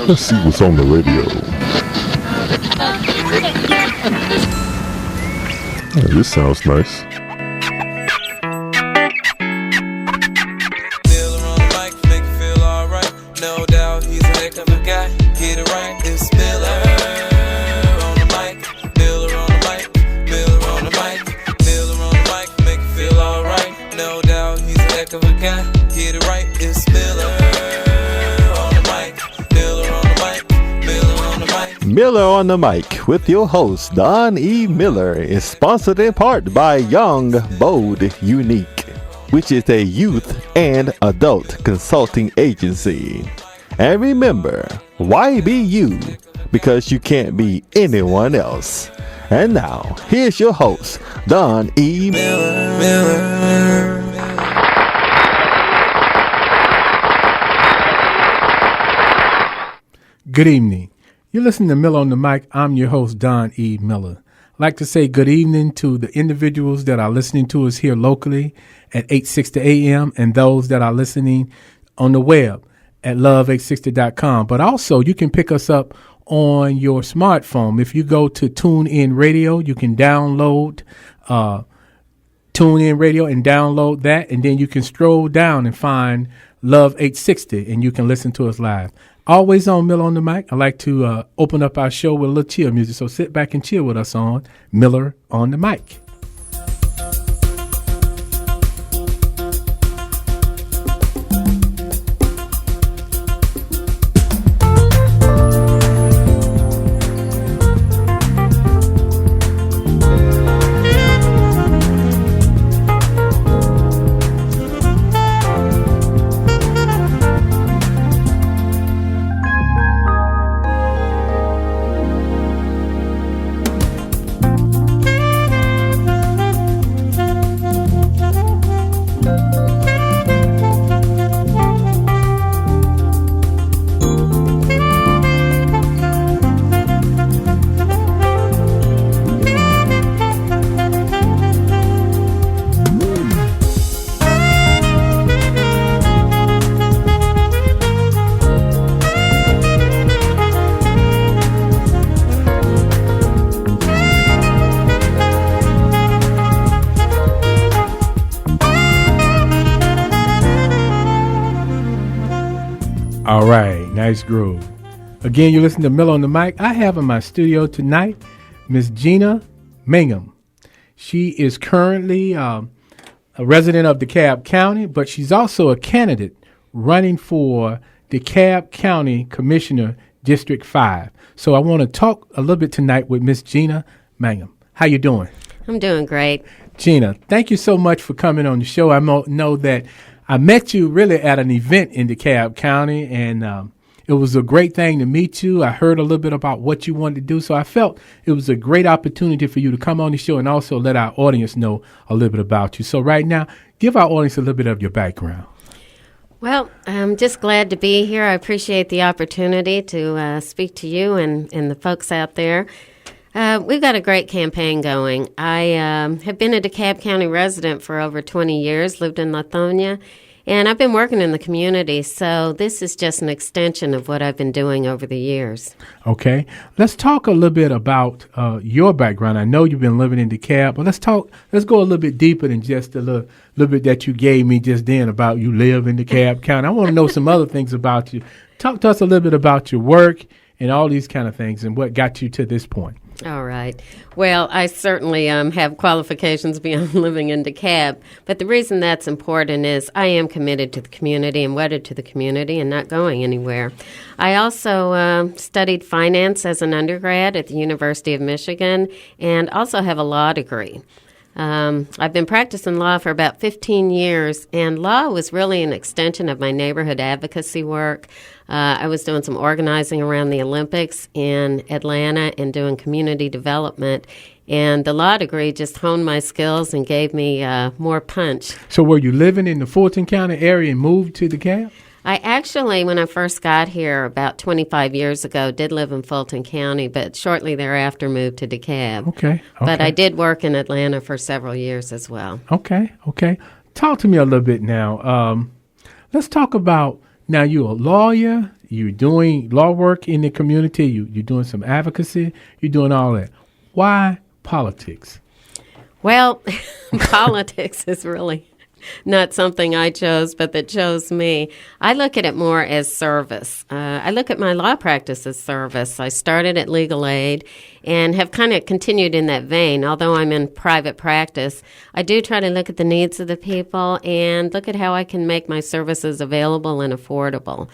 Let's see what's on the radio. Oh, this sounds nice. Miller on the mic, make you feel alright. No doubt he's a heck of a guy. Get it right, it's Miller on the mic. Miller on the mic, Miller on the mic. Miller on the mic, make you feel alright. No doubt he's a heck of a guy. Get it right, it's Miller on the mic. Miller on the mic, Miller on the mic. Miller on the Mic with your host, Don E. Miller, is sponsored in part by Young, Bold, Unique, which is a youth and adult consulting agency. And remember, why be you? Because you can't be anyone else. And now, here's your host, Don E. Miller. Good evening. You're listening to Miller on the Mic. I'm your host, Don E. Miller. I'd like to say good evening to the individuals that are listening to us here locally at 860 AM and those that are listening on the web at love860.com. But also, you can pick us up on your smartphone. If you go to TuneIn Radio, you can download TuneIn Radio and download that, and then you can scroll down and find Love 860, and you can listen to us live. Always on Miller on the Mic. I like to open up our show with a little chill music, so sit back and chill with us on Miller on the Mic. All right, nice groove. Again, you're listening to Miller on the Mic. I have in my studio tonight Miss Gina Mangham. She is currently a resident of DeKalb County, but she's also a candidate running for DeKalb County Commissioner District 5. So I want to talk a little bit tonight with Miss Gina Mangham. How you doing? I'm doing great. Gina, thank you so much for coming on the show. I know that I met you really at an event in DeKalb County, and it was a great thing to meet you. I heard a little bit about what you wanted to do, so I felt it was a great opportunity for you to come on the show and also let our audience know a little bit about you. So right now, give our audience a little bit of your background. Well, I'm just glad to be here. I appreciate the opportunity to speak to you and the folks out there. We've got a great campaign going. I have been a DeKalb County resident for over 20 years, lived in Lithonia, and I've been working in the community, so this is just an extension of what I've been doing over the years. Okay. Let's talk a little bit about your background. I know you've been living in DeKalb, but let's go a little bit deeper than just a little bit that you gave me just then about you live in DeKalb County. I want to know some other things about you. Talk to us a little bit about your work and all these kind of things and what got you to this point. All right. Well, I certainly have qualifications beyond living in DeKalb, but the reason that's important is I am committed to the community and wedded to the community and not going anywhere. I also studied finance as an undergrad at the University of Michigan and also have a law degree. I've been practicing law for about 15 years, and law was really an extension of my neighborhood advocacy work. I was doing some organizing around the Olympics in Atlanta and doing community development, and the law degree just honed my skills and gave me more punch. So were you living in the Fulton County area and moved to DeKalb? I actually, when I first got here about 25 years ago, did live in Fulton County, but shortly thereafter moved to DeKalb. Okay. But I did work in Atlanta for several years as well. Okay. Talk to me a little bit now. Let's talk about, now you're a lawyer, You're doing law work in the community. You're doing some advocacy. You're doing all that. Why politics? Well, politics is really not something I chose, but that chose me. I look at it more as service. I look at my law practice as service. I started at legal aid and have kind of continued in that vein. Although I'm in private practice, I do try to look at the needs of the people and look at how I can make my services available and affordable.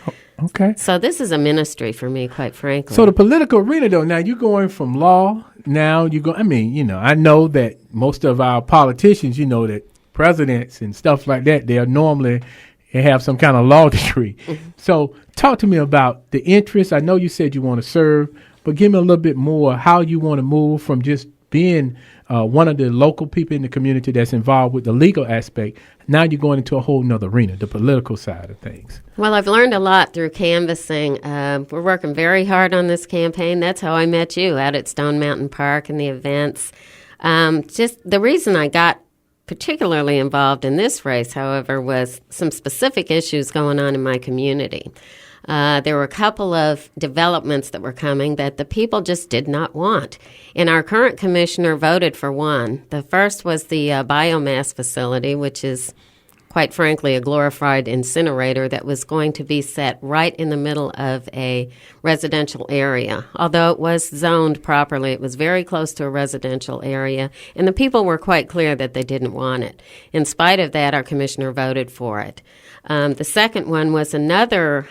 Okay. So this is a ministry for me, quite frankly. So the political arena, though, now you're going from law, now you go, I mean, I know that most of our politicians, that presidents and stuff like that, they have some kind of law degree. Mm-hmm. So talk to me about the interest. I know you said you want to serve, but give me a little bit more how you want to move from just being one of the local people in the community that's involved with the legal aspect. Now you're going into a whole nother arena, the political side of things. Well, I've learned a lot through canvassing. We're working very hard on this campaign. That's how I met you out at Stone Mountain Park and the events. Just the reason I got particularly involved in this race, however, was some specific issues going on in my community. There were a couple of developments that were coming that the people just did not want. And our current commissioner voted for one. The first was the biomass facility, which is, quite frankly, a glorified incinerator that was going to be set right in the middle of a residential area. Although it was zoned properly, it was very close to a residential area, and the people were quite clear that they didn't want it. In spite of that, our commissioner voted for it. The second one was another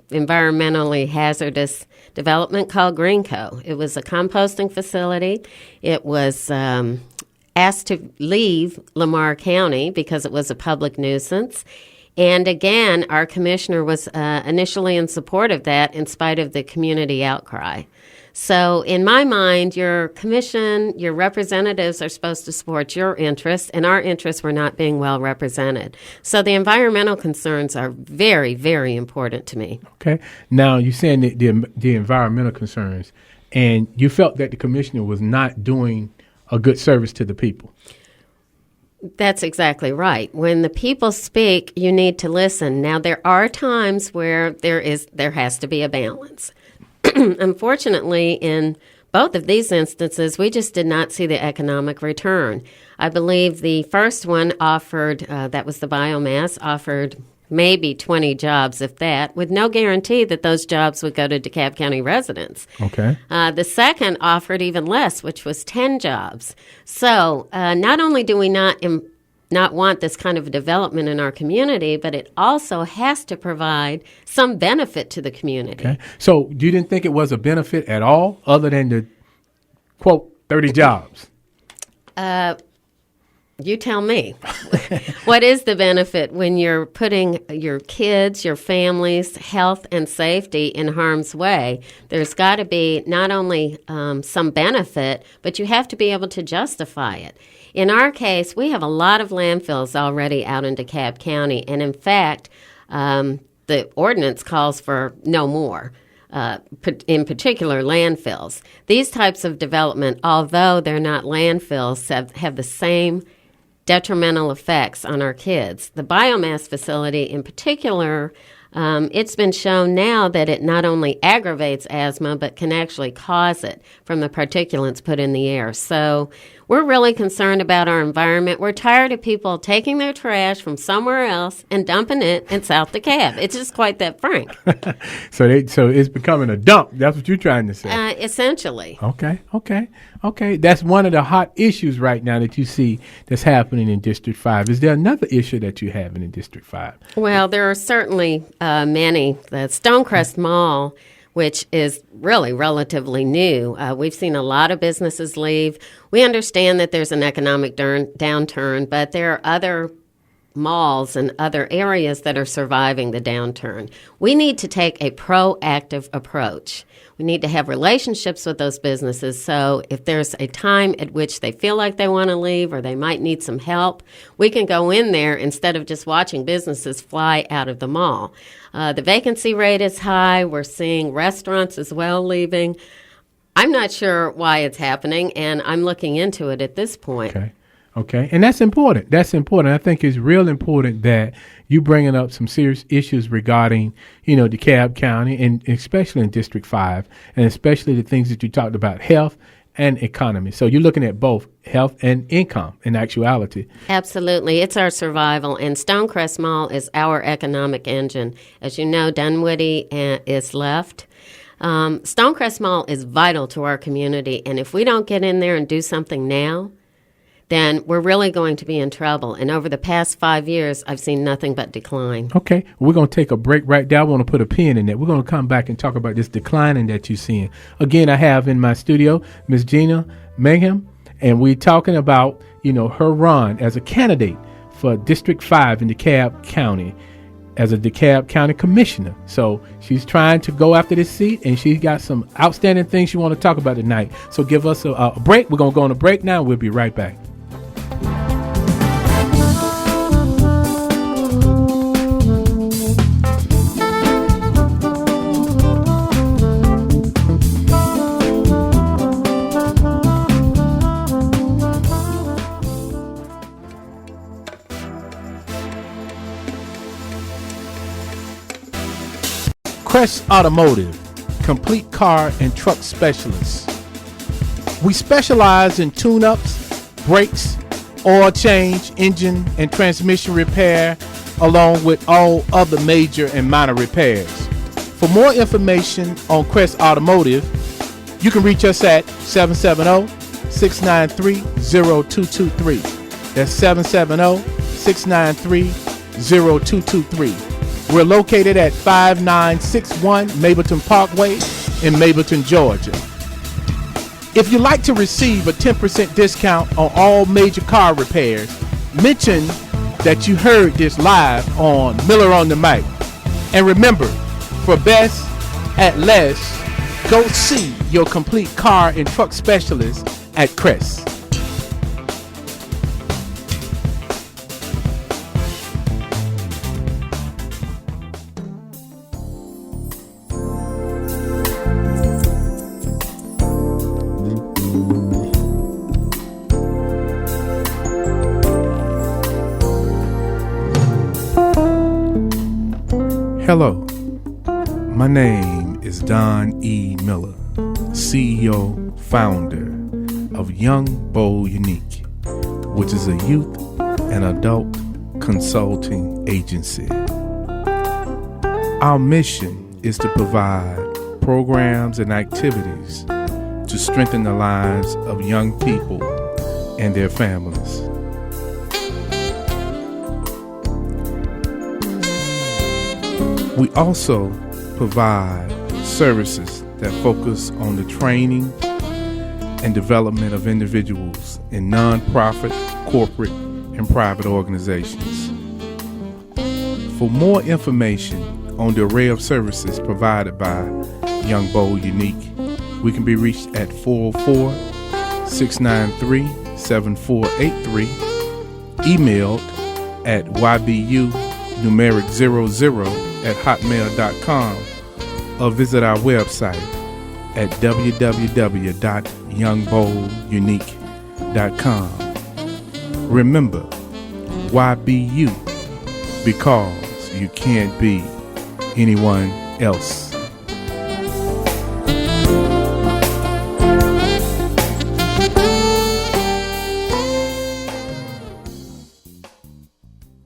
environmentally hazardous development called Greenco. It was a composting facility. It was asked to leave Lamar County because it was a public nuisance. And again, our commissioner was initially in support of that in spite of the community outcry. So in my mind, your commission, your representatives are supposed to support your interests, and our interests were not being well represented. So the environmental concerns are very, very important to me. Okay. Now, you're saying that the environmental concerns, and you felt that the commissioner was not doing a good service to the people. That's exactly right. When the people speak, you need to listen. Now, there are times where there has to be a balance. Unfortunately, in both of these instances, we just did not see the economic return. I believe the first one offered, that was the biomass, offered maybe 20 jobs, if that, with no guarantee that those jobs would go to DeKalb County residents. Okay. The second offered even less, which was 10 jobs. So not only do we not want this kind of development in our community, but it also has to provide some benefit to the community. Okay. So you didn't think it was a benefit at all, other than the, quote, 30 jobs? You tell me. What is the benefit when you're putting your kids, your family's health and safety in harm's way? There's got to be not only some benefit, but you have to be able to justify it. In our case, we have a lot of landfills already out in DeKalb County, and in fact, the ordinance calls for no more. In particular, landfills. These types of development, although they're not landfills, have the same detrimental effects on our kids. The biomass facility in particular, it's been shown now that it not only aggravates asthma, but can actually cause it from the particulates put in the air. So we're really concerned about our environment. We're tired of people taking their trash from somewhere else and dumping it in South DeKalb. It's just quite that frank. So it's becoming a dump. That's what you're trying to say. Essentially. Okay. That's one of the hot issues right now that you see that's happening in District 5. Is there another issue that you have in District 5? Well, there are certainly many. The Stonecrest Mall, which is really relatively new. We've seen a lot of businesses leave. We understand that there's an economic downturn, but there are other malls and other areas that are surviving the downturn. We need to take a proactive approach. We need to have relationships with those businesses, so if there's a time at which they feel like they want to leave or they might need some help, we can go in there instead of just watching businesses fly out of the mall. The vacancy rate is high. We're seeing restaurants as well leaving. I'm not sure why it's happening, and I'm looking into it at this point. Okay, and that's important. That's important. I think it's real important that you bringing up some serious issues regarding, DeKalb County, and especially in District 5, and especially the things that you talked about, health and economy. So you're looking at both health and income in actuality. Absolutely. It's our survival, and Stonecrest Mall is our economic engine. As you know, Dunwoody is left. Stonecrest Mall is vital to our community, and if we don't get in there and do something now, then we're really going to be in trouble. And over the past 5 years, I've seen nothing but decline. Okay, we're going to take a break right there. I want to put a pin in that. We're going to come back and talk about this declining that you're seeing. Again, I have in my studio Ms. Gina Mangham, and we're talking about, her run as a candidate for District 5 in DeKalb County as a DeKalb County Commissioner. So she's trying to go after this seat, and she's got some outstanding things she want to talk about tonight. So give us a break. We're going to go on a break now. We'll be right back. Crest Automotive, complete car and truck specialists. We specialize in tune-ups, brakes, oil change, engine and transmission repair, along with all other major and minor repairs. For more information on Crest Automotive, you can reach us at 770-693-0223. That's 770-693-0223. We're located at 5961 Mableton Parkway in Mableton, Georgia. If you'd like to receive a 10% discount on all major car repairs, mention that you heard this live on Miller on the Mic. And remember, for best at less, go see your complete car and truck specialist at Crest. Hello, my name is Don E. Miller, CEO, founder of Young, Bold, Unique, which is a youth and adult consulting agency. Our mission is to provide programs and activities to strengthen the lives of young people and their families. We also provide services that focus on the training and development of individuals in nonprofit, corporate, and private organizations. For more information on the array of services provided by Young, Bold, Unique, we can be reached at 404-693-7483, emailed at ybu00@hotmail.com, or visit our website at www.youngboldunique.com. Remember, why be you? Because you can't be anyone else.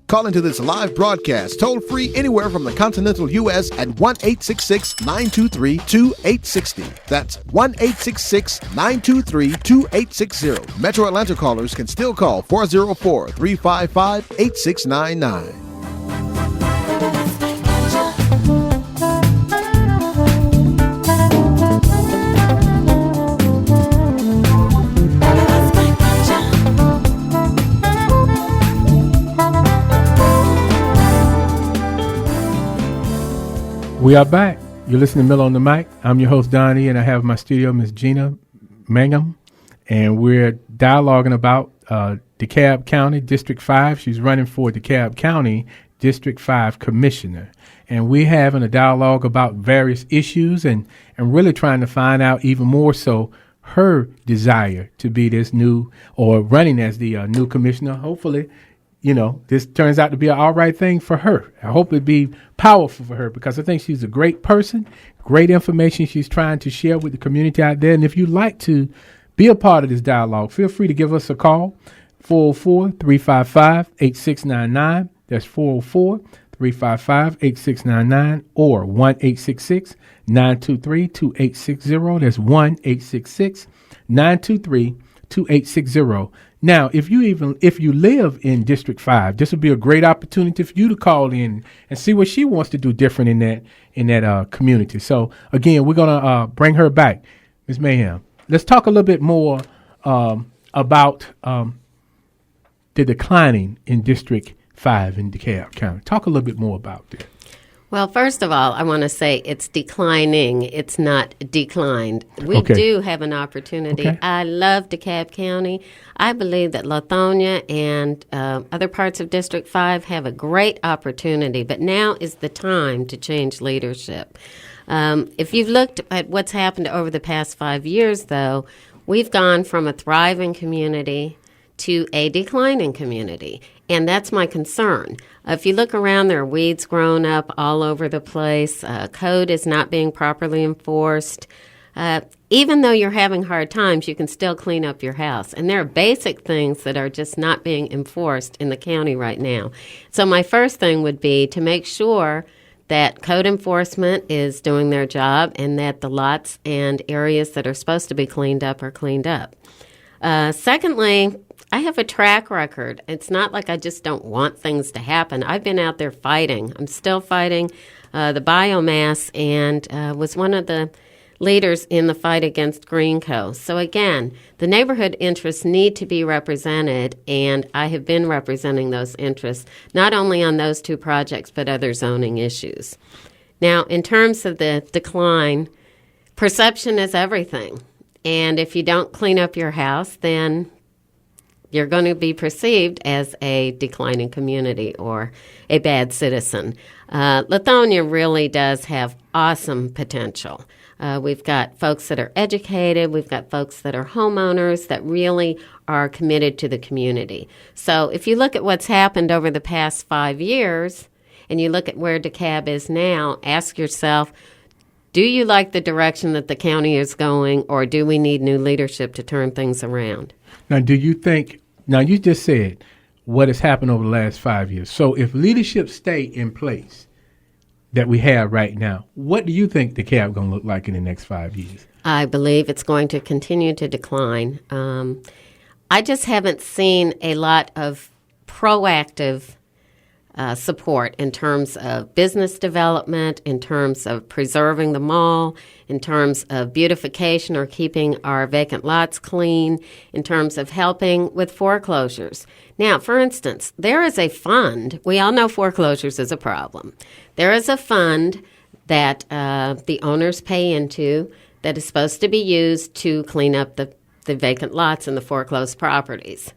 Call into this live broadcast toll-free anywhere from the continental U.S. at 1-866-923-2860. That's 1-866-923-2860. Metro Atlanta callers can still call 404-355-8699. We are back. You're listening to Miller on the Mic. I'm your host, Donnie, and I have in my studio Ms. Gina Mangham, and we're dialoguing about DeKalb County, District 5. She's running for DeKalb County, District 5 Commissioner. And we're having a dialogue about various issues and really trying to find out even more so her desire to be this new or running as the new commissioner. Hopefully, this turns out to be an all right thing for her. I hope it be powerful for her because I think she's a great person, great information she's trying to share with the community out there. And if you'd like to be a part of this dialogue, feel free to give us a call, 404-355-8699. That's 404-355-8699 or 1-866-923-2860. That's 1-866-923-2860. Now, if you live in District 5, this would be a great opportunity for you to call in and see what she wants to do different in that community. So again, we're gonna bring her back, Ms. Mangham. Let's talk a little bit more about the declining in District 5 in DeKalb County. Talk a little bit more about that. Well, first of all, I want to say it's declining. It's not declined. We do have an opportunity. Okay. I love DeKalb County. I believe that Lithonia and other parts of District 5 have a great opportunity, but now is the time to change leadership. If you've looked at what's happened over the past 5 years, though, we've gone from a thriving community to a declining community, and that's my concern. If you look around, there are weeds growing up all over the place. Code is not being properly enforced. Even though you're having hard times, you can still clean up your house. And there are basic things that are just not being enforced in the county right now. So my first thing would be to make sure that code enforcement is doing their job and that the lots and areas that are supposed to be cleaned up are cleaned up. Secondly, I have a track record. It's not like I just don't want things to happen. I've been out there fighting. I'm still fighting the biomass and was one of the leaders in the fight against Greenco. So again, the neighborhood interests need to be represented, and I have been representing those interests, not only on those two projects, but other zoning issues. Now, in terms of the decline, perception is everything. And if you don't clean up your house, then you're going to be perceived as a declining community or a bad citizen. Lithonia really does have awesome potential. We've got folks that are educated. We've got folks that are homeowners that really are committed to the community. So if you look at what's happened over the past 5 years and you look at where DeKalb is now, ask yourself, do you like the direction that the county is going, or do we need new leadership to turn things around? Now, do you think, you just said what has happened over the last 5 years. So if leadership stay in place that we have right now, what do you think DeKalb going to look like in the next 5 years? I believe it's going to continue to decline. I just haven't seen a lot of proactive support in terms of business development, in terms of preserving the mall, in terms of beautification or keeping our vacant lots clean, in terms of helping with foreclosures. Now, for instance, there is a fund. We all know foreclosures is a problem. There is a fund that the owners pay into that is supposed to be used to clean up the vacant lots and the foreclosed properties.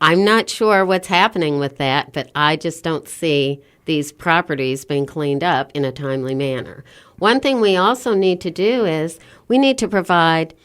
I'm not sure what's happening with that, but I just don't see these properties being cleaned up in a timely manner. One thing we also need to do is we need to provide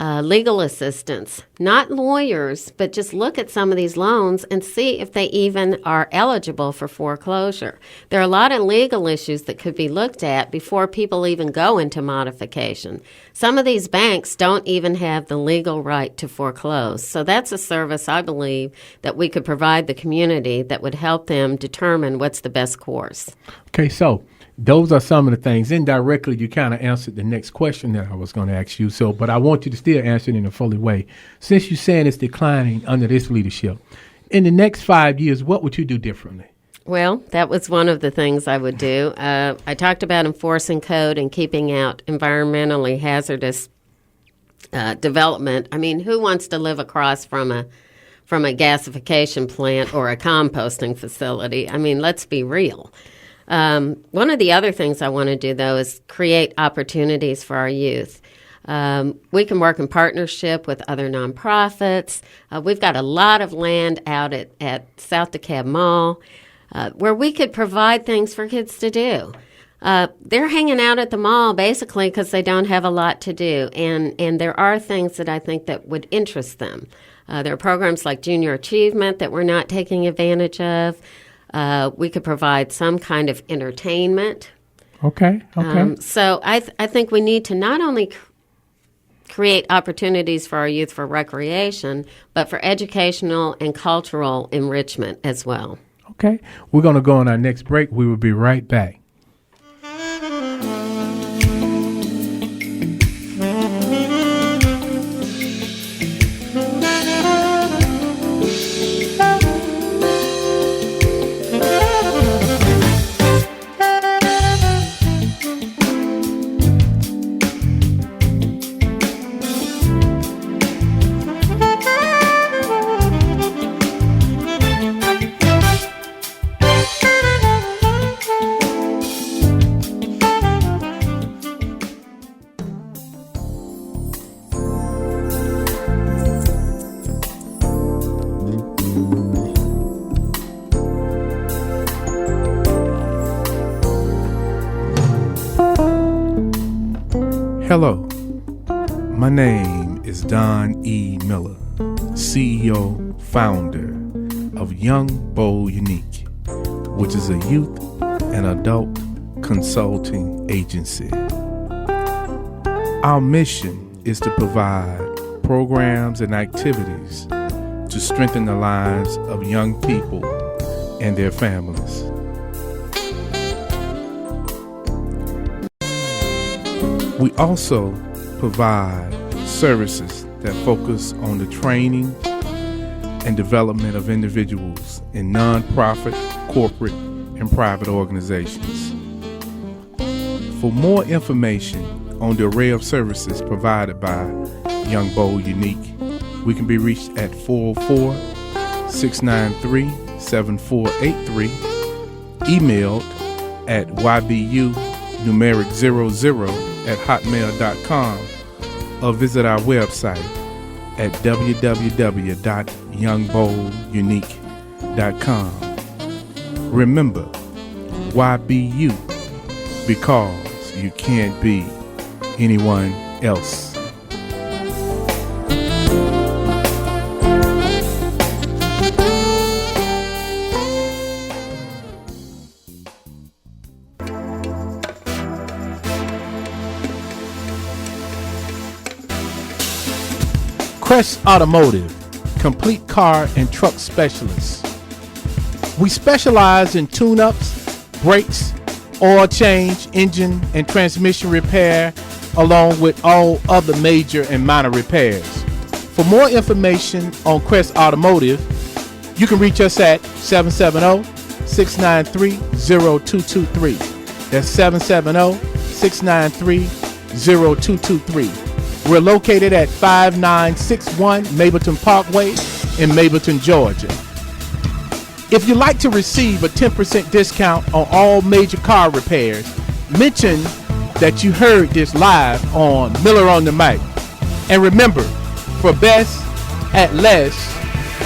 legal assistance, not lawyers, but just look at some of these loans and see if they even are eligible for foreclosure. There are a lot of legal issues that could be looked at before people even go into modification. Some of these banks don't even have the legal right to foreclose. So that's a service, I believe, that we could provide the community that would help them determine what's the best course. Okay, so those are some of the things. Indirectly, you kind of answered the next question that I was going to ask you. So, but I want you to still answer it in a fully way. Since you're saying it's declining under this leadership, in the next 5 years, what would you do differently? Well, that was one of the things I would do. I talked about enforcing code and keeping out environmentally hazardous development. I mean, who wants to live across from a gasification plant or a composting facility? I mean, let's be real. One of the other things I want to do, though, is create opportunities for our youth. We can work in partnership with other nonprofits. We've got a lot of land out at South DeKalb Mall where we could provide things for kids to do. they're hanging out at the mall basically because they don't have a lot to do. And there are things that I think that would interest them. There are programs like Junior Achievement that we're not taking advantage of. We could provide some kind of entertainment. Okay. So I think we need to not only create opportunities for our youth for recreation, but for educational and cultural enrichment as well. Okay. We're going to go on our next break. We will be right back. Hello, my name is Don E. Miller, CEO, founder of Young, Bold, Unique, which is a youth and adult consulting agency. Our mission is to provide programs and activities to strengthen the lives of young people and their families. We also provide services that focus on the training and development of individuals in nonprofit, corporate, and private organizations. For more information on the array of services provided by Young, Bold, Unique, we can be reached at 404-693-7483, emailed at ybu00@hotmail.com, or visit our website at www.youngboldunique.com. Remember, why be you? Because you can't be anyone else. Crest Automotive, complete car and truck specialists. We specialize in tune-ups, brakes, oil change, engine and transmission repair, along with all other major and minor repairs. For more information on Crest Automotive, you can reach us at 770-693-0223. That's 770-693-0223. We're located at 5961 Mableton Parkway in Mableton, Georgia. If you'd like to receive a 10% discount on all major car repairs, mention that you heard this live on Miller on the Mic. And remember, for best at less,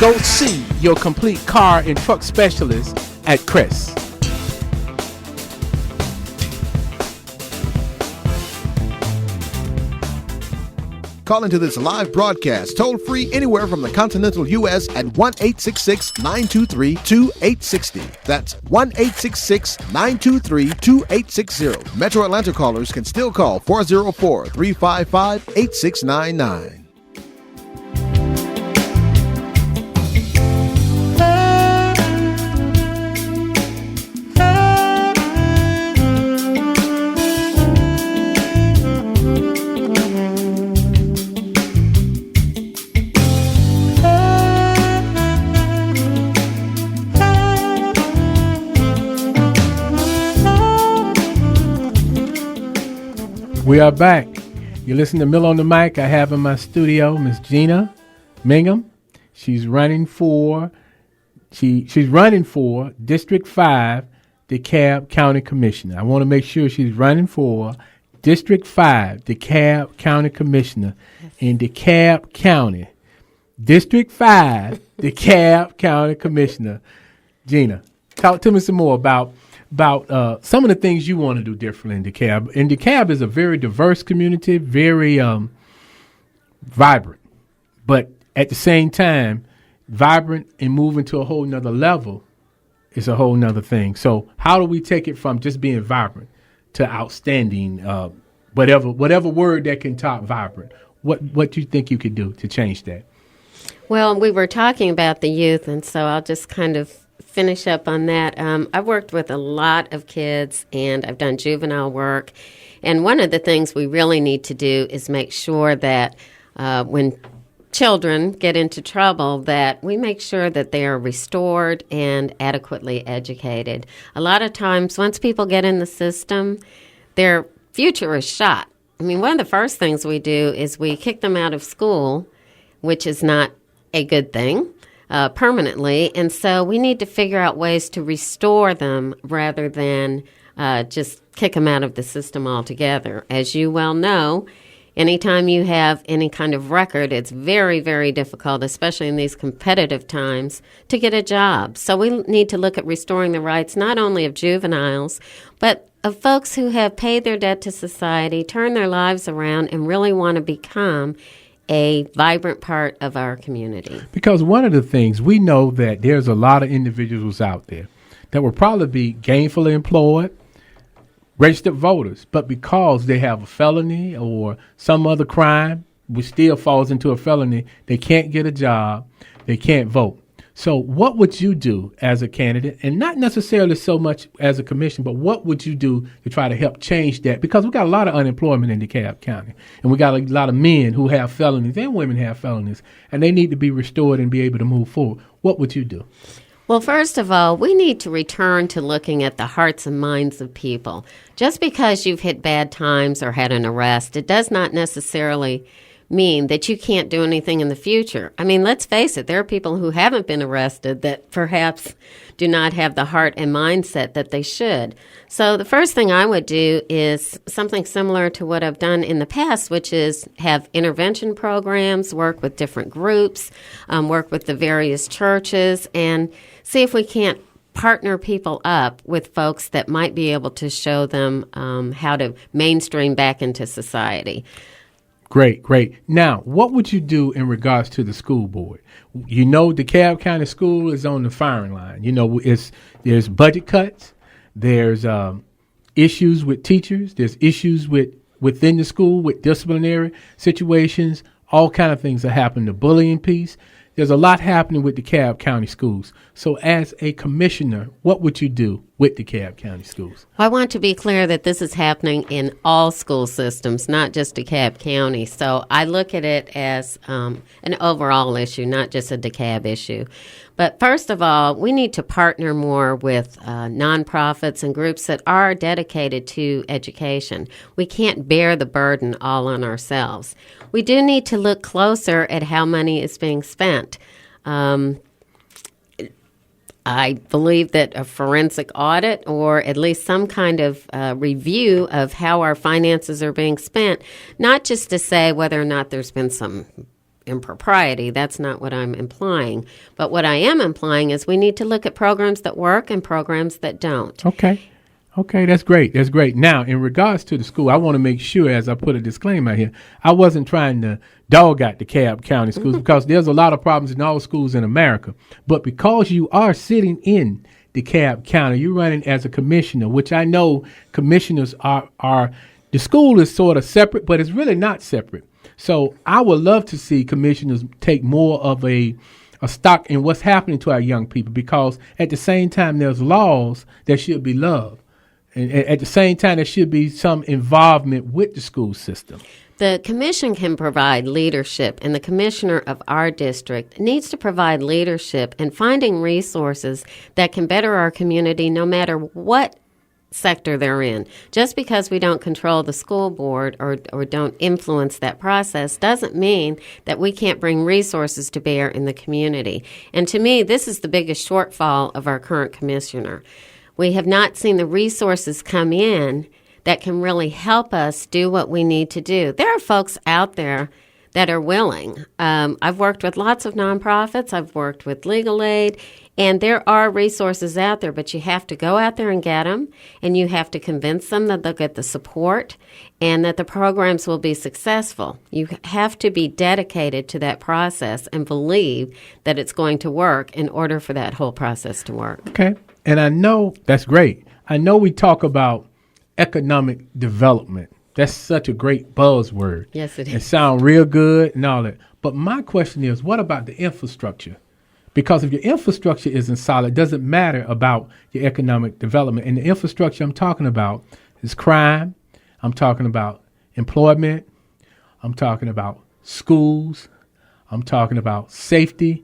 go see your complete car and truck specialist at Crest. Call into this live broadcast toll free anywhere from the continental U.S. at 1-866-923-2860. That's 1-866-923-2860. Metro Atlanta callers can still call 404-355-8699. We are back. You listen to Mill on the Mic. I have in my studio Miss Gina Mangham. She's running for District 5, DeKalb County Commissioner. I want to make sure she's running for District 5, DeKalb County Commissioner in DeKalb County. District 5, DeKalb County Commissioner. Gina, talk to me some more about about some of the things you want to do differently in DeKalb. And DeKalb is a very diverse community, very vibrant, but at the same time, vibrant and moving to a whole nother level is a whole nother thing. So how do we take it from just being vibrant to outstanding, whatever word that can top vibrant? What do you think you could do to change that? Well, we were talking about the youth, and so I'll just kind of finish up on that. I've worked with a lot of kids, and I've done juvenile work. And one of the things we really need to do is make sure that when children get into trouble, that we make sure that they are restored and adequately educated. A lot of times, once people get in the system, their future is shot. I mean, one of the first things we do is we kick them out of school, which is not a good thing, permanently. And so we need to figure out ways to restore them rather than just kick them out of the system altogether. As you well know, anytime you have any kind of record, it's very, very difficult, especially in these competitive times, to get a job. So we need to look at restoring the rights not only of juveniles, but of folks who have paid their debt to society, turned their lives around, and really want to become a vibrant part of our community. Because one of the things, we know that there's a lot of individuals out there that will probably be gainfully employed, registered voters, but because they have a felony or some other crime, which still falls into a felony, they can't get a job, they can't vote. So what would you do as a candidate, and not necessarily so much as a commission, but what would you do to try to help change that? Because we got a lot of unemployment in DeKalb County, and we got a lot of men who have felonies and women have felonies, and they need to be restored and be able to move forward. What would you do? Well, first of all, we need to return to looking at the hearts and minds of people. Just because you've hit bad times or had an arrest, it does not necessarily mean that you can't do anything in the future. I mean, let's face it, there are people who haven't been arrested that perhaps do not have the heart and mindset that they should. So the first thing I would do is something similar to what I've done in the past, which is have intervention programs, work with different groups, work with the various churches, and see if we can't partner people up with folks that might be able to show them how to mainstream back into society. Great. Now, what would you do in regards to the school board? You know, DeKalb County School is on the firing line. You know, there's budget cuts, there's issues with teachers, there's issues within the school with disciplinary situations, all kind of things that happen. The bullying piece. There's a lot happening with DeKalb County Schools. So as a commissioner, what would you do with DeKalb County Schools? I want to be clear that this is happening in all school systems, not just DeKalb County. So I look at it as an overall issue, not just a DeKalb issue. But first of all, we need to partner more with nonprofits and groups that are dedicated to education. We can't bear the burden all on ourselves. We do need to look closer at how money is being spent. I believe that a forensic audit or at least some kind of review of how our finances are being spent, not just to say whether or not there's been some impropriety. That's not what I'm implying. But what I am implying is we need to look at programs that work and programs that don't. Okay, that's great. Now, in regards to the school, I want to make sure, as I put a disclaimer here, I wasn't trying to dog out DeKalb County schools because there's a lot of problems in all schools in America. But because you are sitting in DeKalb County, you're running as a commissioner, which I know commissioners are the school is sort of separate, but it's really not separate. So I would love to see commissioners take more of a stock in what's happening to our young people, because at the same time, there's laws that should be loved. And at the same time, there should be some involvement with the school system. The commission can provide leadership, and the commissioner of our district needs to provide leadership in finding resources that can better our community no matter what sector they're in. Just because we don't control the school board or don't influence that process doesn't mean that we can't bring resources to bear in the community. And to me, this is the biggest shortfall of our current commissioner. We have not seen the resources come in that can really help us do what we need to do. There are folks out there that are willing. I've worked with lots of nonprofits. I've worked with legal aid, And there are resources out there, but you have to go out there and get them, and you have to convince them that they'll get the support and that the programs will be successful. You have to be dedicated to that process and believe that it's going to work in order for that whole process to work. Okay. And I know that's great. I know we talk about economic development. That's such a great buzzword. Yes, it is. It sounds real good and all that. But my question is, what about the infrastructure? Because if your infrastructure isn't solid, it doesn't matter about your economic development. And the infrastructure I'm talking about is crime. I'm talking about employment. I'm talking about schools. I'm talking about safety.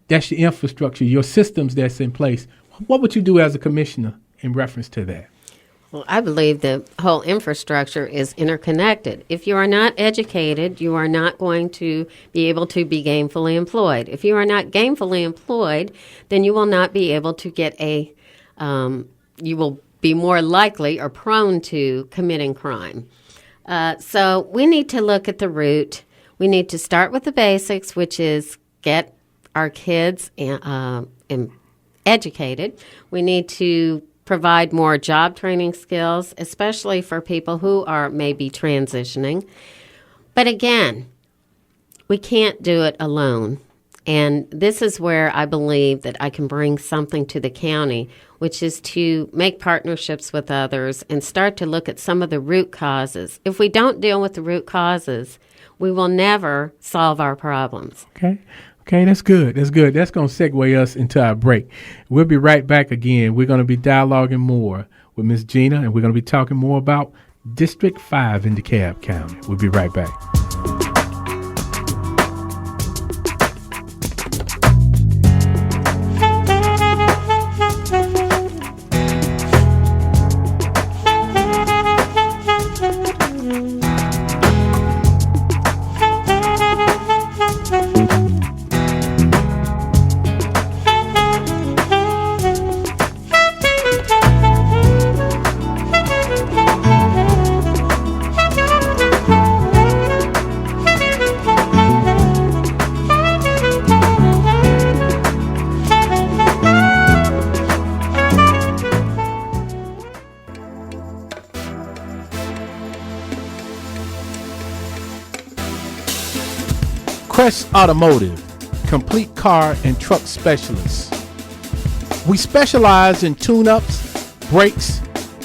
That's your infrastructure, your systems that's in place. What would you do as a commissioner in reference to that? Well, I believe the whole infrastructure is interconnected. If you are not educated, you are not going to be able to be gainfully employed. If you are not gainfully employed, then you will not be able to get you will be more likely or prone to committing crime. So we need to look at the root. We need to start with the basics, which is get our kids educated. We need to provide more job training skills, especially for people who are maybe transitioning. But again, we can't do it alone. And this is where I believe that I can bring something to the county, which is to make partnerships with others and start to look at some of the root causes. If we don't deal with the root causes, we will never solve our problems. Okay, that's good. That's good. That's going to segue us into our break. We'll be right back again. We're going to be dialoguing more with Ms. Gina, and we're going to be talking more about District 5 in DeKalb County. We'll be right back. Crest Automotive, complete car and truck specialists. We specialize in tune-ups, brakes,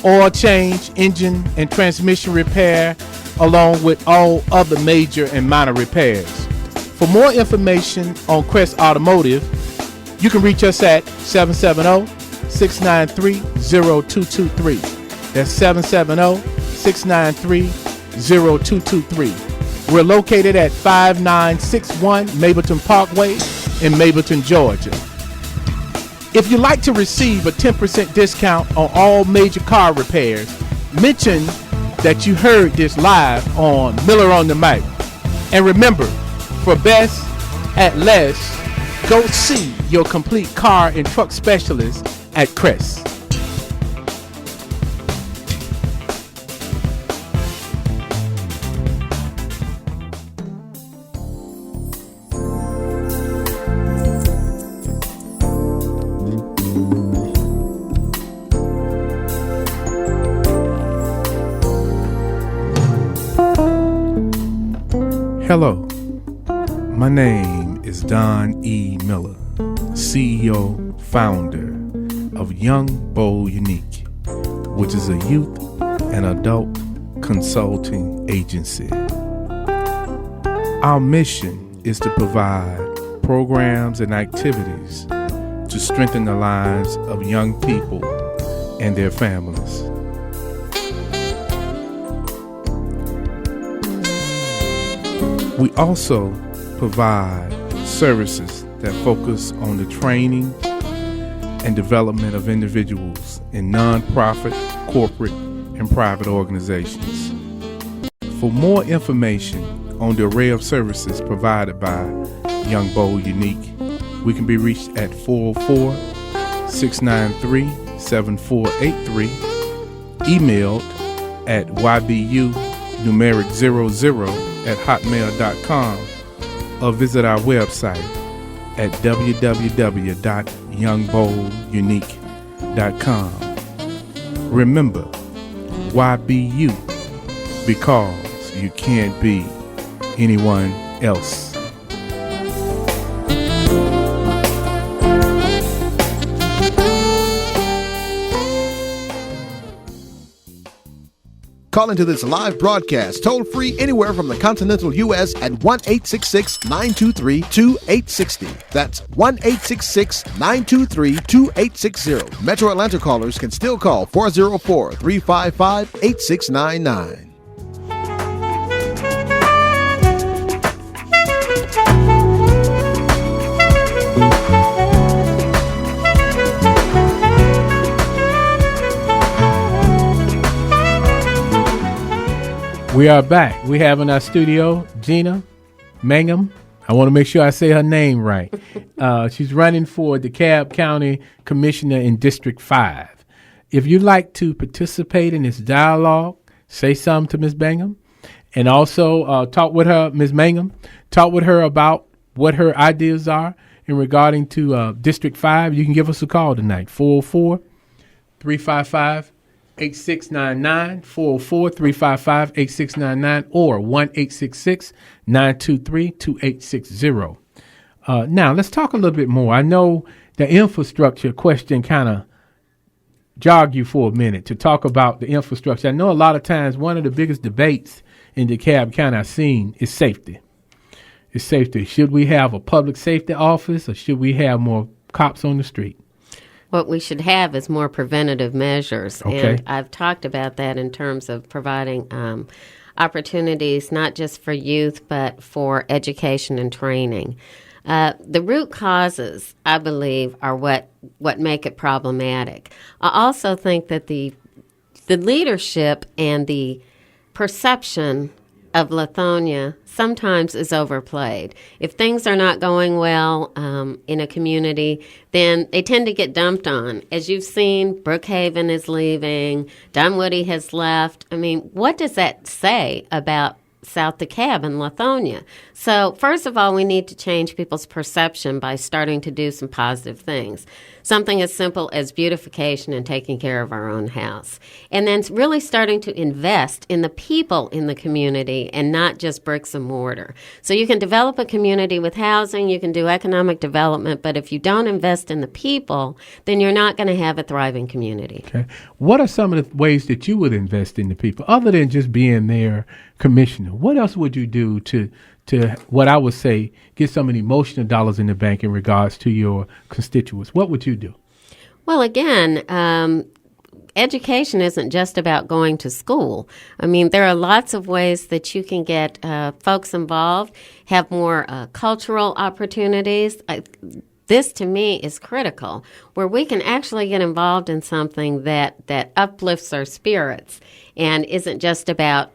oil change, engine and transmission repair, along with all other major and minor repairs. For more information on Crest Automotive, you can reach us at 770-693-0223. That's 770-693-0223. We're located at 5961 Mableton Parkway in Mableton, Georgia. If you'd like to receive a 10% discount on all major car repairs, mention that you heard this live on Miller on the Mic. And remember, for best at less, go see your complete car and truck specialist at Crest. Hello, my name is Don E. Miller, CEO, founder of Young, Bold, Unique, which is a youth and adult consulting agency. Our mission is to provide programs and activities to strengthen the lives of young people and their families. We also provide services that focus on the training and development of individuals in nonprofit, corporate, and private organizations. For more information on the array of services provided by Young, Bold, Unique, we can be reached at 404-693-7483, emailed at ybu00@hotmail.com, or visit our website at www.youngboldunique.com. youngboldunique.com. Remember, why be you? Because you can't be anyone else. Call into this live broadcast toll free anywhere from the continental U.S. at 1-866-923-2860. That's 1-866-923-2860. Metro Atlanta callers can still call 404-355-8699. We are back. We have in our studio Gina Mangham. I want to make sure I say her name right. She's running for DeKalb County Commissioner in District 5. If you'd like to participate in this dialogue, say something to Ms. Mangham, and also talk with her, Ms. Mangham, talk with her about what her ideas are in regarding to District 5. You can give us a call tonight, 404-355-8699, 404-355-8699, or 1-866-923-2860. Now, let's talk a little bit more. I know the infrastructure question kind of jog you for a minute to talk about the infrastructure. I know a lot of times one of the biggest debates in DeKalb County I've seen is safety. It's safety. Should we have a public safety office or should we have more cops on the street? What we should have is more preventative measures. Okay. And I've talked about that in terms of providing opportunities not just for youth, but for education and training. The root causes, I believe, are what make it problematic. I also think that the leadership and the perception of Lithonia sometimes is overplayed. If things are not going well in a community, then they tend to get dumped on. As you've seen, Brookhaven is leaving, Dunwoody has left. I mean, what does that say about South DeKalb and Lithonia? So first of all, we need to change people's perception by starting to do some positive things. Something as simple as beautification and taking care of our own house. And then really starting to invest in the people in the community and not just bricks and mortar. So you can develop a community with housing, you can do economic development, but if you don't invest in the people, then you're not going to have a thriving community. Okay. What are some of the ways that you would invest in the people other than just being their commissioner? What else would you do to what I would say, get some of the emotional dollars in the bank in regards to your constituents? What would you do? Well, again, education isn't just about going to school. I mean, there are lots of ways that you can get folks involved, have more cultural opportunities. This, to me, is critical, where we can actually get involved in something that uplifts our spirits and isn't just about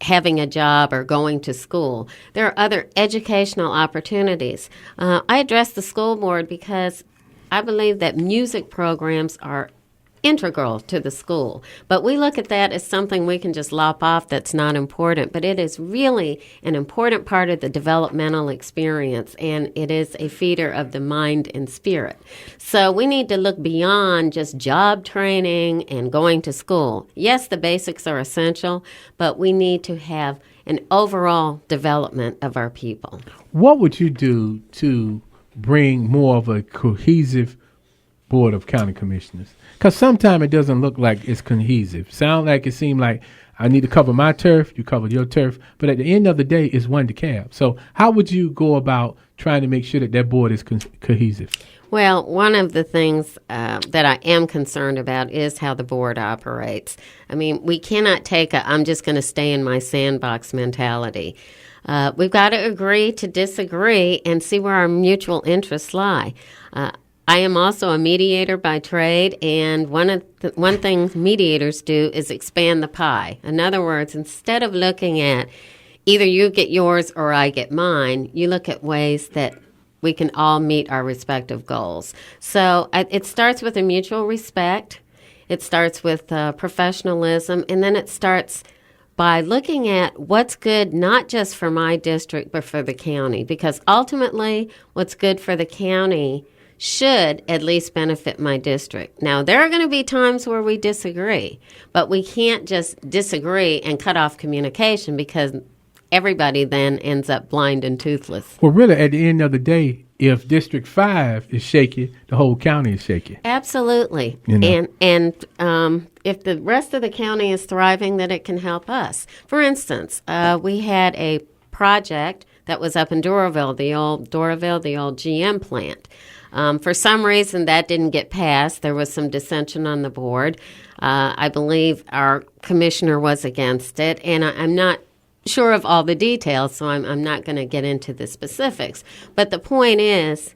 having a job or going to school. There are other educational opportunities. I address the school board because I believe that music programs are integral to the school. But we look at that as something we can just lop off that's not important. But it is really an important part of the developmental experience, and it is a feeder of the mind and spirit. So we need to look beyond just job training and going to school. Yes, the basics are essential, but we need to have an overall development of our people. What would you do to bring more of a cohesive board of county commissioners? Because sometimes it doesn't look like it's cohesive. Sound like it seemed like I need to cover my turf, you cover your turf, but at the end of the day, it's one DeKalb. So how would you go about trying to make sure that that board is cohesive? Well, one of the things that I am concerned about is how the board operates. I mean, we cannot take I'm just going to stay in my sandbox mentality. We've got to agree to disagree and see where our mutual interests lie. I am also a mediator by trade, and one thing mediators do is expand the pie. In other words, instead of looking at either you get yours or I get mine, you look at ways that we can all meet our respective goals. So it starts with a mutual respect. It starts with professionalism, and then it starts by looking at what's good not just for my district but for the county, because ultimately what's good for the county should at least benefit my district. Now, there are going to be times where we disagree, but we can't just disagree and cut off communication because everybody then ends up blind and toothless. Well, really, at the end of the day, if District 5 is shaky, the whole county is shaky. Absolutely. You know. And if the rest of the county is thriving, then it can help us. For instance, we had a project that was up in Doraville, the old GM plant. For some reason, that didn't get passed. There was some dissension on the board. I believe our commissioner was against it, and I'm not sure of all the details, so I'm not going to get into the specifics. But the point is,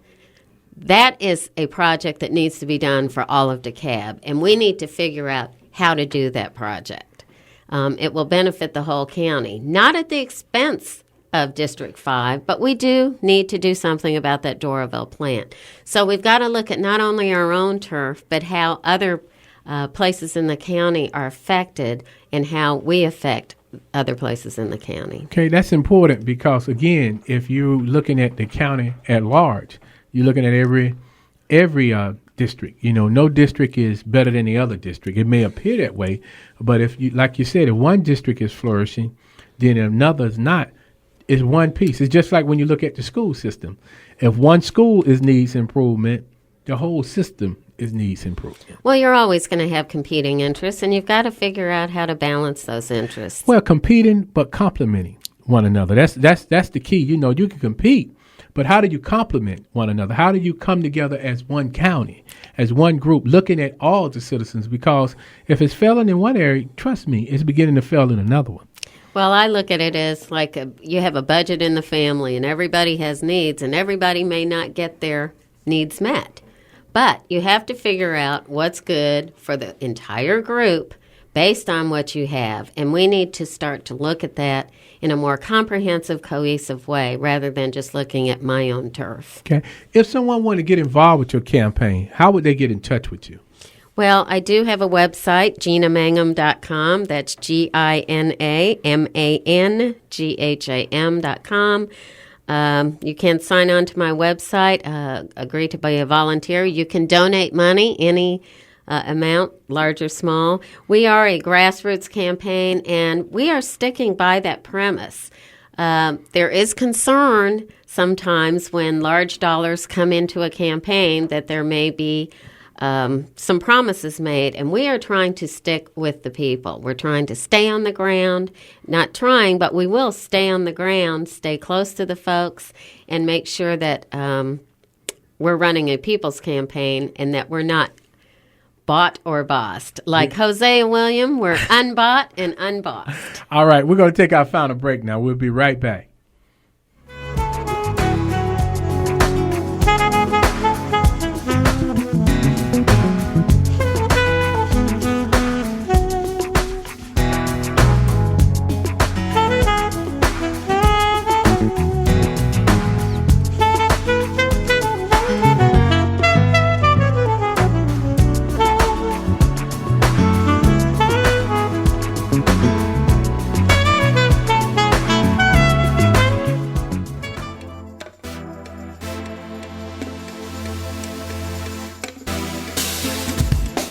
that is a project that needs to be done for all of DeKalb, and we need to figure out how to do that project. It will benefit the whole county, not at the expense of District 5, but we do need to do something about that Doraville plant. So we've got to look at not only our own turf, but how other places in the county are affected and how we affect other places in the county. Okay, that's important because, again, if you're looking at the county at large, you're looking at every district. You know, no district is better than the other district. It may appear that way, but if you, like you said, if one district is flourishing, then another is not. It's one piece. It's just like when you look at the school system. If one school needs improvement, the whole system needs improvement. Well, you're always going to have competing interests, and you've got to figure out how to balance those interests. Well, competing but complementing one another. That's the key. You know, you can compete, but how do you complement one another? How do you come together as one county, as one group, looking at all the citizens? Because if it's failing in one area, trust me, it's beginning to fail in another one. Well, I look at it as like you have a budget in the family, and everybody has needs, and everybody may not get their needs met. But you have to figure out what's good for the entire group based on what you have. And we need to start to look at that in a more comprehensive, cohesive way rather than just looking at my own turf. Okay. If someone wanted to get involved with your campaign, how would they get in touch with you? Well, I do have a website, GinaMangham.com. That's GinaMangham.com. You can sign on to my website, agree to be a volunteer. You can donate money, any amount, large or small. We are a grassroots campaign, and we are sticking by that premise. There is concern sometimes when large dollars come into a campaign that there may be some promises made, and we are trying to stick with the people. We're trying to stay on the ground, not trying, but we will stay on the ground, stay close to the folks, and make sure that we're running a people's campaign and that we're not bought or bossed. Like Jose and William, we're unbought and unbossed. All right, we're going to take our final break now. We'll be right back.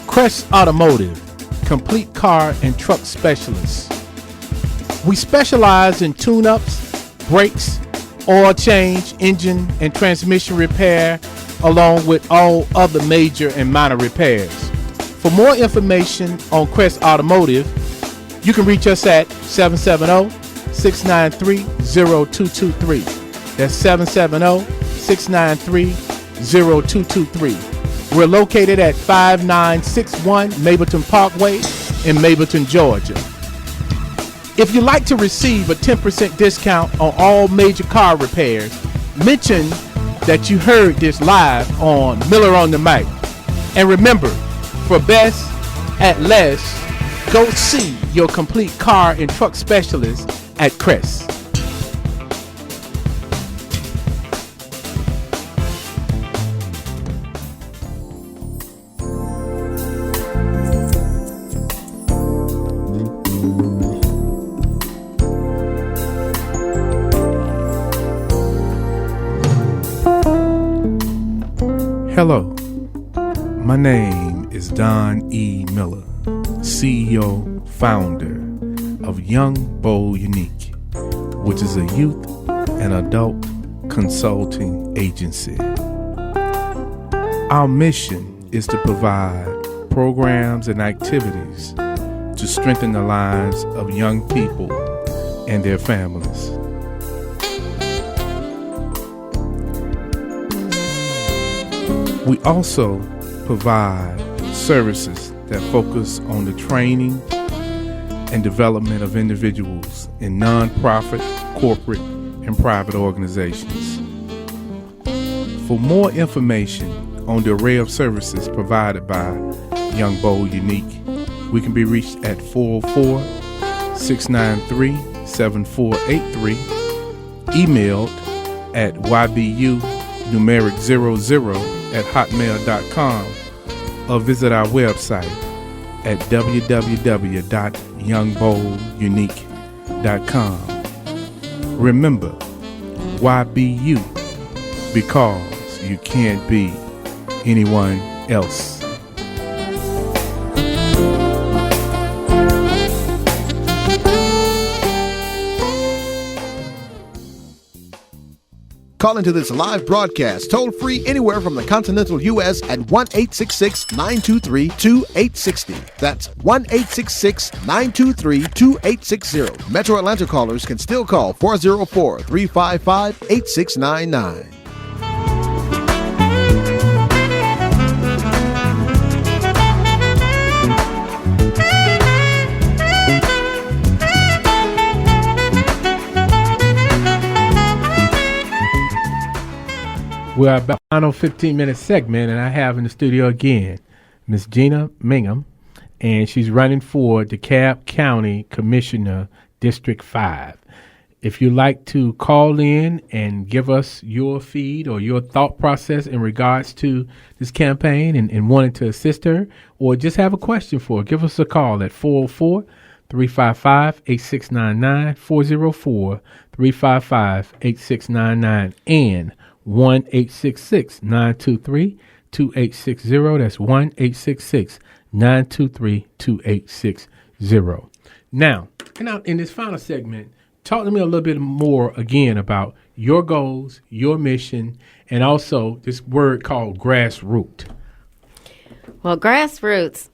Crest Automotive, complete car and truck specialists. We specialize in tune-ups, brakes, oil change, engine and transmission repair, along with all other major and minor repairs. For more information on Crest Automotive, you can reach us at 770-693-0223. That's 770-693-0223. We're located at 5961 Mableton Parkway in Mableton, Georgia. If you'd like to receive a 10% discount on all major car repairs, mention that you heard this live on Miller on the Mic. And remember, for best at less, go see your complete car and truck specialist at Crest. Hello, my name is Don E. Miller, CEO, founder of Young, Bold, Unique, which is a youth and adult consulting agency. Our mission is to provide programs and activities to strengthen the lives of young people and their families. We also provide services that focus on the training and development of individuals in nonprofit, corporate, and private organizations. For more information on the array of services provided by Young, Bold, Unique, we can be reached at 404-693-7483, emailed at ybu00@hotmail.com, or visit our website at www.youngboldunique.com. Remember, why be you? Because you can't be anyone else. Call into this live broadcast toll free anywhere from the continental U.S. at 1-866-923-2860. That's 1-866-923-2860. Metro Atlanta callers can still call 404-355-8699. We're about final 15-minute segment, and I have in the studio again Miss Gina Mangham, and she's running for DeKalb County Commissioner, District 5. If you'd like to call in and give us your feed or your thought process in regards to this campaign and wanting to assist her, or just have a question for her, give us a call at 404-355-8699, 404-355-8699, and 1-866-923-2860. That's 1-866-923-2860. Now, in this final segment, talk to me a little bit more again about your goals, your mission, and also this word called grassroots. Well, grassroots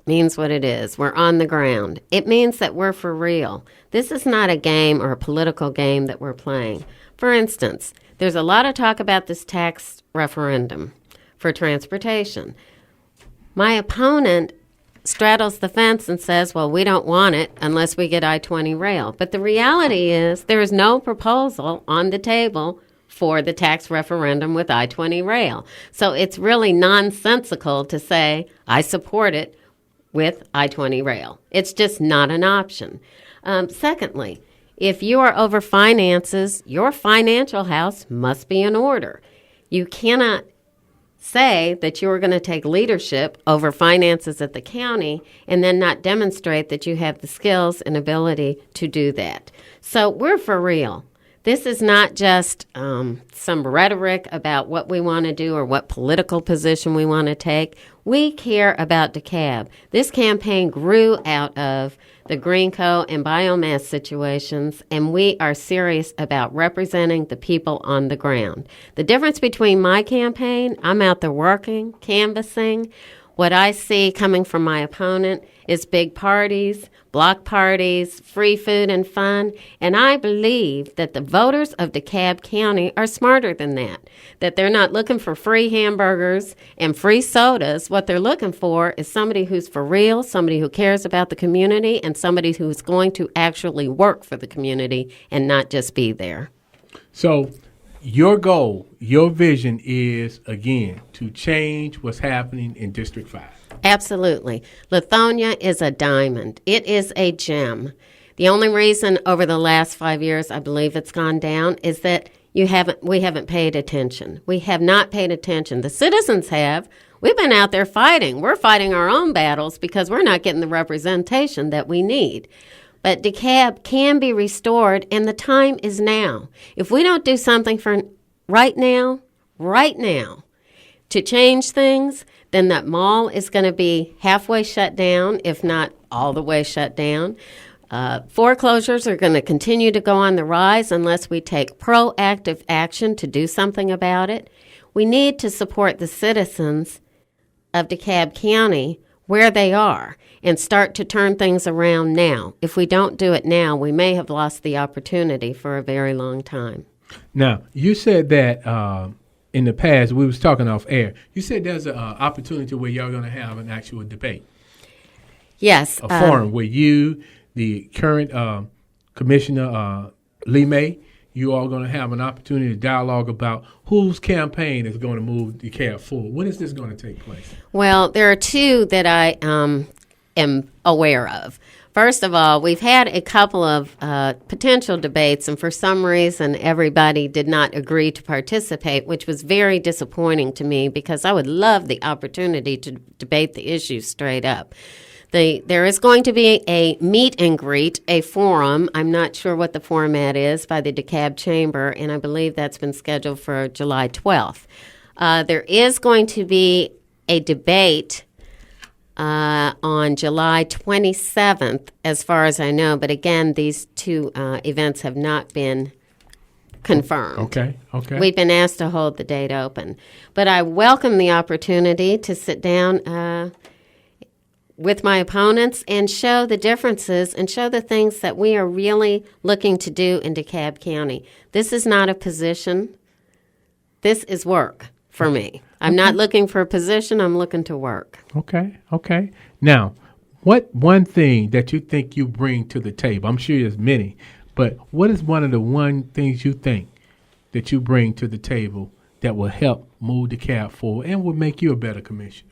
means what it is. We're on the ground. It means that we're for real. This is not a game or a political game that we're playing. For instance, there's a lot of talk about this tax referendum for transportation. My opponent straddles the fence and says, well, we don't want it unless we get I-20 rail. But the reality is there is no proposal on the table for the tax referendum with I-20 rail. So it's really nonsensical to say I support it with I-20 rail. It's just not an option. Secondly, if you are over finances, your financial house must be in order. You cannot say that you are going to take leadership over finances at the county and then not demonstrate that you have the skills and ability to do that. So we're for real. This is not just some rhetoric about what we want to do or what political position we want to take. We care about DeKalb. This campaign grew out of the Greenco and biomass situations, and we are serious about representing the people on the ground. The difference between my campaign, I'm out there working, canvassing. What I see coming from my opponent is big parties, block parties, free food and fun, and I believe that the voters of DeKalb County are smarter than that they're not looking for free hamburgers and free sodas. What they're looking for is somebody who's for real, somebody who cares about the community, and somebody who's going to actually work for the community and not just be there. So your goal, your vision is, again, to change what's happening in District 5. Absolutely. Lithonia is a diamond. It is a gem. The only reason over the last 5 years I believe it's gone down is that we haven't paid attention. We have not paid attention. The citizens have. We've been out there fighting. We're fighting our own battles because we're not getting the representation that we need. But DeKalb can be restored, and the time is now. If we don't do something for right now, to change things, then that mall is going to be halfway shut down, if not all the way shut down. Foreclosures are going to continue to go on the rise unless we take proactive action to do something about it. We need to support the citizens of DeKalb County where they are and start to turn things around now. If we don't do it now, we may have lost the opportunity for a very long time. Now, you said that in the past, we was talking off air, you said there's an opportunity where y'all going to have an actual debate. Yes. A forum where you, the current Commissioner Lee May, you all going to have an opportunity to dialogue about whose campaign is going to move DeKalb forward. When is this going to take place? Well, there are two that I am aware of. First of all, we've had a couple of potential debates, and for some reason, everybody did not agree to participate, which was very disappointing to me because I would love the opportunity to debate the issues straight up. There is going to be a meet and greet, a forum. I'm not sure what the format is by the DeKalb Chamber, and I believe that's been scheduled for July 12th. There is going to be a debate on July 27th, as far as I know. But again, these two events have not been confirmed. Okay. We've been asked to hold the date open. But I welcome the opportunity to sit down with my opponents and show the differences and show the things that we are really looking to do in DeKalb County. This is not a position. This is work for me. I'm not looking for a position. I'm looking to work. Okay. Now, what one thing that you think you bring to the table? I'm sure there's many, but what is one of the one things you think that you bring to the table that will help move DeKalb forward and will make you a better commissioner?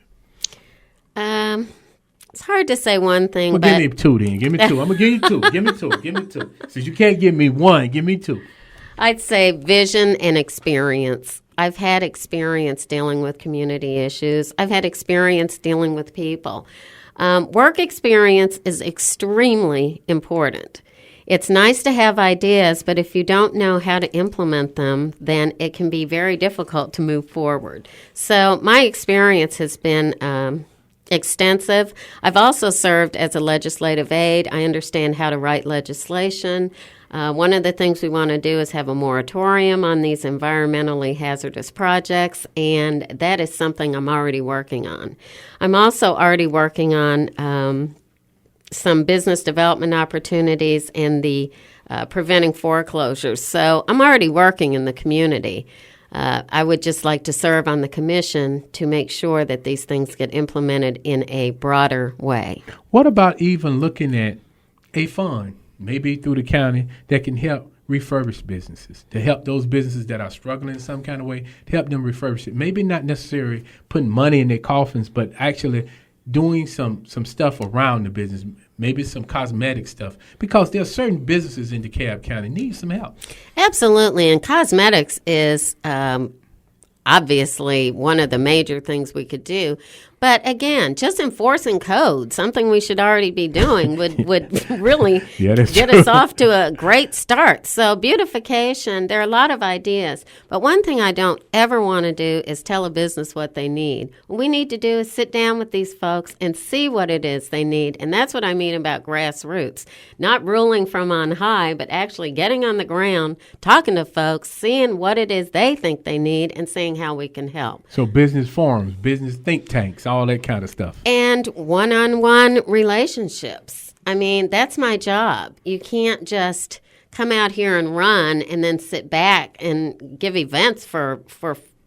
It's hard to say one thing, well, but give me two then. Give me two. I'm going to give you two. Give me two. Since you can't give me one, give me two. I'd say vision and experience. I've had experience dealing with community issues. I've had experience dealing with people. Work experience is extremely important. It's nice to have ideas, but if you don't know how to implement them, then it can be very difficult to move forward. So my experience has been extensive. I've also served as a legislative aide. I understand how to write legislation. One of the things we want to do is have a moratorium on these environmentally hazardous projects, and that is something I'm already working on. I'm also already working on some business development opportunities and the preventing foreclosures. So I'm already working in the community. I would just like to serve on the commission to make sure that these things get implemented in a broader way. What about even looking at a fund, maybe through the county, that can help refurbish businesses, to help those businesses that are struggling in some kind of way, to help them refurbish it? Maybe not necessarily putting money in their coffins, but actually doing some stuff around the business, maybe some cosmetic stuff, because there are certain businesses in DeKalb County need some help. Absolutely, and cosmetics is obviously one of the major things we could do. But again, just enforcing code, something we should already be doing, would really get us off to a great start. So beautification, there are a lot of ideas. But one thing I don't ever want to do is tell a business what they need. What we need to do is sit down with these folks and see what it is they need. And that's what I mean about grassroots. Not ruling from on high, but actually getting on the ground, talking to folks, seeing what it is they think they need, and seeing how we can help. So business forums, business think tanks, all that kind of stuff. And one-on-one relationships. I mean, that's my job. You can't just come out here and run and then sit back and give events for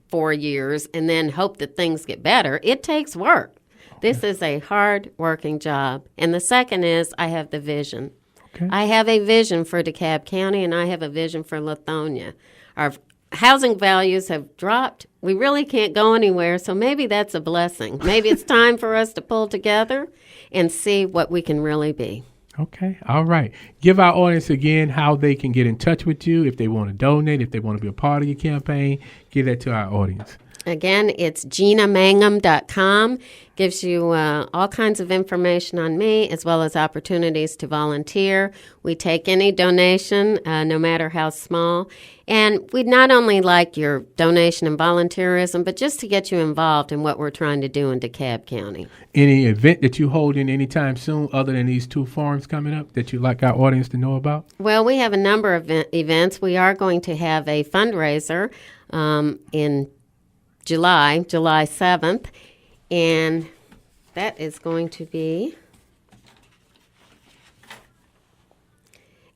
4 years and then hope that things get better. It takes work. Okay. This is a hard-working job. And the second is I have the vision. Okay. I have a vision for DeKalb County, and I have a vision for Lithonia. Our housing values have dropped. We really can't go anywhere, so maybe that's a blessing. Maybe it's time for us to pull together and see what we can really be. Okay. All right. Give our audience again how they can get in touch with you if they want to donate, if they want to be a part of your campaign. Give that to our audience. Again, it's GinaMangham.com. Gives you all kinds of information on me as well as opportunities to volunteer. We take any donation, no matter how small. And we'd not only like your donation and volunteerism, but just to get you involved in what we're trying to do in DeKalb County. Any event that you hold in anytime soon other than these 2 forums coming up that you'd like our audience to know about? Well, we have a number of events. We are going to have a fundraiser in July 7th, and that is going to be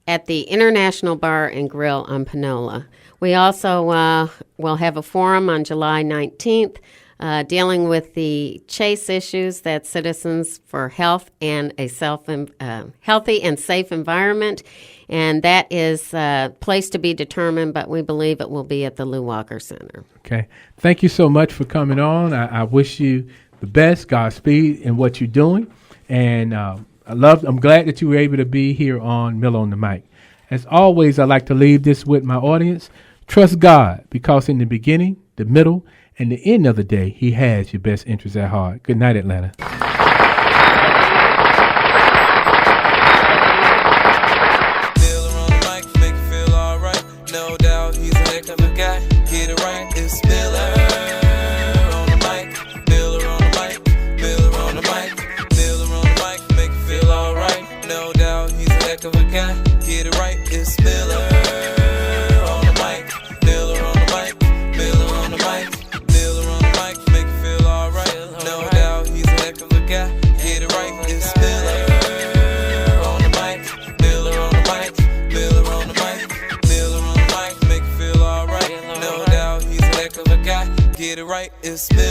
at the International Bar and Grill on Panola. We also will have a forum on July 19th dealing with the CHASE issues, that's Citizens for Health and a Healthy and Safe Environment, and that is a place to be determined, but we believe it will be at the Lou Walker Center. Okay. Thank you so much for coming on. I wish you the best, Godspeed in what you're doing, and I'm glad that you were able to be here on Miller on the Mic. As always, I like to leave this with my audience. Trust God, because in the beginning, the middle, and the end of the day, He has your best interests at heart. Good night, Atlanta. Miller on the mic, make you feel alright. No doubt, he's a heck of a guy. Get it right, it's Miller on the mic. Miller on the mic, Miller on the mic. Miller on the mic, make you feel alright. No doubt, he's a heck of a guy. Get it right, it's Miller on the mic. Miller on the mic, Miller on the mic. Miller on the mic, make you feel alright. No doubt, he's a heck of a guy. Get it right, it's Miller on the mic. Miller on the mic, Miller on the mic. Miller on the mic, make you feel alright. No doubt, he's a heck of a guy. Get it right, it's Miller.